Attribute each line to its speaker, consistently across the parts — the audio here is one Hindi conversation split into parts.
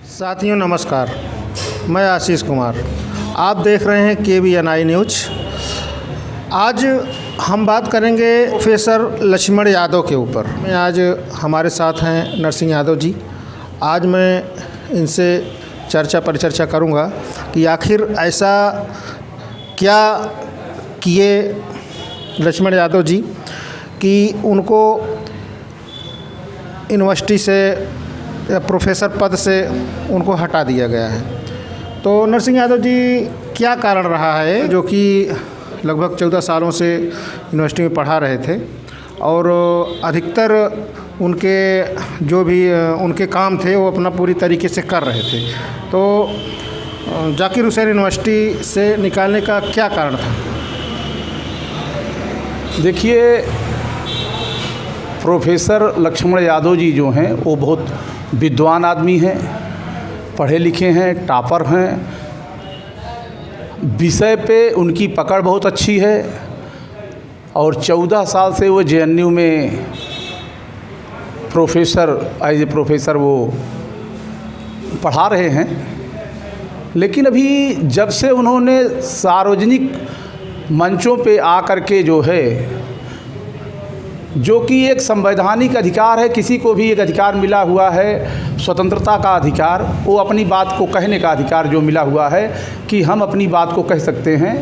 Speaker 1: साथियों नमस्कार, मैं आशीष कुमार। आप देख रहे हैं KBNI न्यूज़। आज हम बात करेंगे प्रोफेसर लक्ष्मण यादव के ऊपर। आज हमारे साथ हैं नरसिंह यादव जी। आज मैं इनसे परिचर्चा करूंगा कि आखिर ऐसा क्या किए लक्ष्मण यादव जी कि उनको यूनिवर्सिटी से प्रोफेसर पद से उनको हटा दिया गया है। तो नरसिंह यादव जी, क्या कारण रहा है जो कि लगभग 14 सालों से यूनिवर्सिटी में पढ़ा रहे थे और अधिकतर उनके जो भी उनके काम थे वो अपना पूरी तरीके से कर रहे थे, तो जाकिर हुसैन यूनिवर्सिटी से निकालने का क्या कारण था?
Speaker 2: देखिए, प्रोफेसर लक्ष्मण यादव जी जो हैं वो बहुत विद्वान आदमी हैं, पढ़े लिखे हैं, टॉपर हैं, विषय पे उनकी पकड़ बहुत अच्छी है और 14 साल से वो JNU में एज ए प्रोफेसर वो पढ़ा रहे हैं। लेकिन अभी जब से उन्होंने सार्वजनिक मंचों पे आकर के जो है, जो कि एक संवैधानिक अधिकार है, किसी को भी एक अधिकार मिला हुआ है, स्वतंत्रता का अधिकार, वो अपनी बात को कहने का अधिकार जो मिला हुआ है कि हम अपनी बात को कह सकते हैं,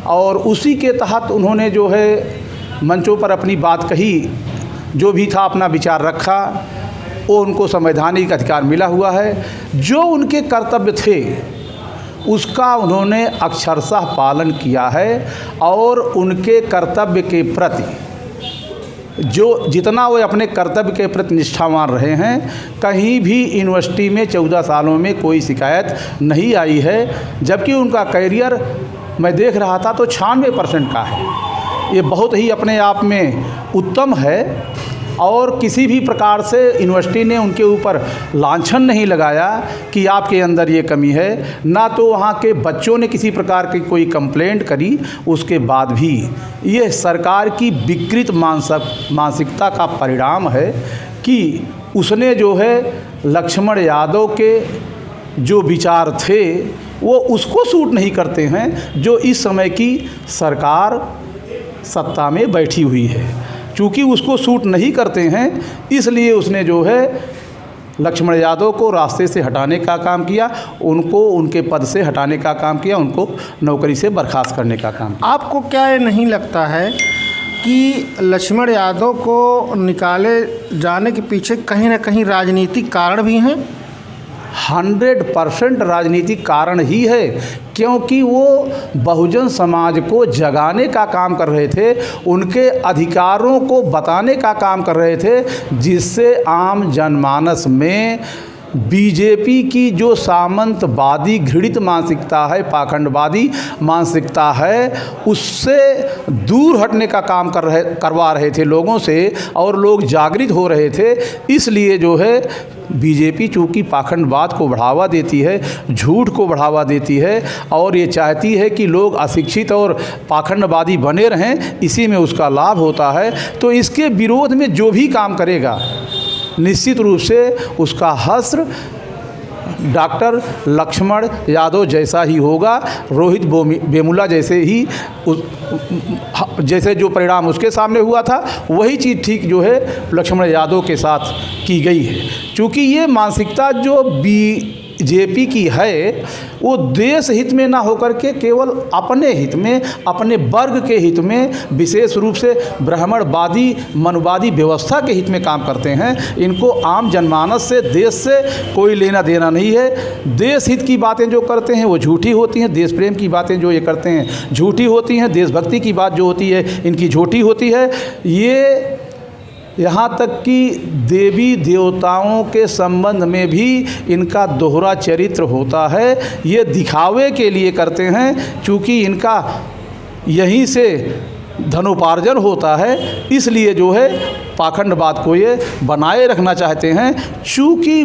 Speaker 2: और उसी के तहत उन्होंने जो है मंचों पर अपनी बात कही, जो भी था अपना विचार रखा, वो उनको संवैधानिक अधिकार मिला हुआ है। जो उनके कर्तव्य थे उसका उन्होंने अक्षरशः पालन किया है और उनके कर्तव्य के प्रति जो जितना वो अपने कर्तव्य के प्रति निष्ठावान रहे हैं, कहीं भी यूनिवर्सिटी में 14 सालों में कोई शिकायत नहीं आई है। जबकि उनका कैरियर मैं देख रहा था तो 96% का है। ये बहुत ही अपने आप में उत्तम है और किसी भी प्रकार से यूनिवर्सिटी ने उनके ऊपर लांछन नहीं लगाया कि आपके अंदर ये कमी है, ना तो वहाँ के बच्चों ने किसी प्रकार की कोई कंप्लेंट करी। उसके बाद भी ये सरकार की विकृत मानसिकता का परिणाम है कि उसने जो है लक्ष्मण यादव के जो विचार थे वो उसको सूट नहीं करते हैं जो इस समय की सरकार सत्ता में बैठी हुई है। चूँकि उसको सूट नहीं करते हैं, इसलिए उसने जो है लक्ष्मण यादव को रास्ते से हटाने का काम किया, उनको उनके पद से हटाने का काम किया, उनको नौकरी से बर्खास्त करने का काम किया।
Speaker 1: आपको क्या ये नहीं लगता है कि लक्ष्मण यादव को निकाले जाने के पीछे कहीं ना कहीं राजनीतिक कारण भी हैं?
Speaker 2: 100% राजनीतिक कारण ही है, क्योंकि वो बहुजन समाज को जगाने का काम कर रहे थे, उनके अधिकारों को बताने का काम कर रहे थे, जिससे आम जनमानस में बीजेपी की जो सामंतवादी घृणित मानसिकता है, पाखंडवादी मानसिकता है, उससे दूर हटने का काम करवा रहे थे लोगों से, और लोग जागृत हो रहे थे। इसलिए जो है बीजेपी चूँकि पाखंडवाद को बढ़ावा देती है, झूठ को बढ़ावा देती है, और ये चाहती है कि लोग अशिक्षित और पाखंडवादी बने रहें, इसी में उसका लाभ होता है। तो इसके विरोध में जो भी काम करेगा, निश्चित रूप से उसका हश्र डॉक्टर लक्ष्मण यादव जैसा ही होगा, रोहित वेमुला जैसे ही जैसे जो परिणाम उसके सामने हुआ था, वही चीज़ ठीक जो है लक्ष्मण यादव के साथ की गई है। क्योंकि ये मानसिकता जो बीजेपी की है वो देश हित में ना होकर के केवल अपने हित में, अपने वर्ग के हित में, विशेष रूप से ब्राह्मणवादी मनुवादी व्यवस्था के हित में काम करते हैं। इनको आम जनमानस से, देश से कोई लेना देना नहीं है। देश हित की बातें जो करते हैं वो झूठी होती हैं, देश प्रेम की बातें जो ये करते हैं झूठी होती हैं, देशभक्ति की बात जो होती है इनकी झूठी होती है। ये यहाँ तक कि देवी देवताओं के संबंध में भी इनका दोहरा चरित्र होता है। ये दिखावे के लिए करते हैं, चूँकि इनका यहीं से धनोपार्जन होता है, इसलिए जो है पाखंडवाद को ये बनाए रखना चाहते हैं। चूँकि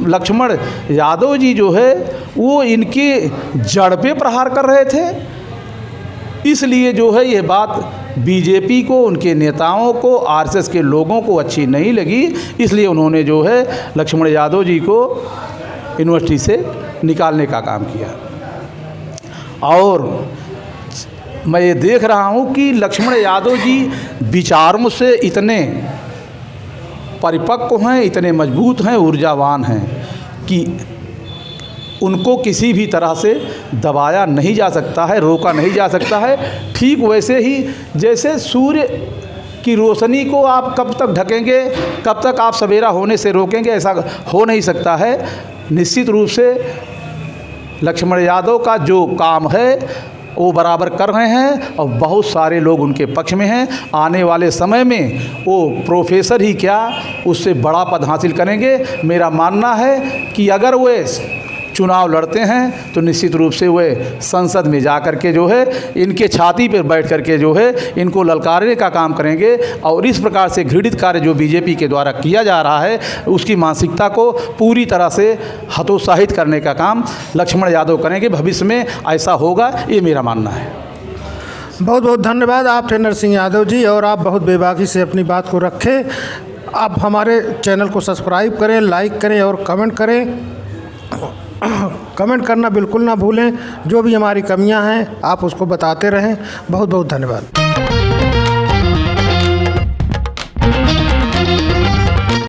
Speaker 2: लक्ष्मण यादव जी जो है वो इनके जड़ पे प्रहार कर रहे थे, इसलिए जो है ये बात बीजेपी को, उनके नेताओं को, आरएसएस के लोगों को अच्छी नहीं लगी, इसलिए उन्होंने जो है लक्ष्मण यादव जी को यूनिवर्सिटी से निकालने का काम किया। और मैं ये देख रहा हूँ कि लक्ष्मण यादव जी विचारों से इतने परिपक्व हैं, इतने मजबूत हैं, ऊर्जावान हैं कि उनको किसी भी तरह से दबाया नहीं जा सकता है, रोका नहीं जा सकता है। ठीक वैसे ही जैसे सूर्य की रोशनी को आप कब तक ढकेंगे, कब तक आप सवेरा होने से रोकेंगे, ऐसा हो नहीं सकता है। निश्चित रूप से लक्ष्मण यादव का जो काम है वो बराबर कर रहे हैं और बहुत सारे लोग उनके पक्ष में हैं। आने वाले समय में वो प्रोफेसर ही क्या, उससे बड़ा पद हासिल करेंगे। मेरा मानना है कि अगर वे चुनाव लड़ते हैं तो निश्चित रूप से वे संसद में जा कर के जो है इनके छाती पर बैठ कर के जो है इनको ललकारने का काम करेंगे। और इस प्रकार से घृणित कार्य जो बीजेपी के द्वारा किया जा रहा है उसकी मानसिकता को पूरी तरह से हतोत्साहित करने का काम लक्ष्मण यादव करेंगे। भविष्य में ऐसा होगा, ये मेरा मानना है।
Speaker 1: बहुत बहुत धन्यवाद आप थे नरसिंह यादव जी, और आप बहुत बेबाकी से अपनी बात को रखें। आप हमारे चैनल को सब्सक्राइब करें, लाइक करें और कमेंट करें। कमेंट करना बिल्कुल ना भूलें। जो भी हमारी कमियां हैं आप उसको बताते रहें। बहुत बहुत धन्यवाद।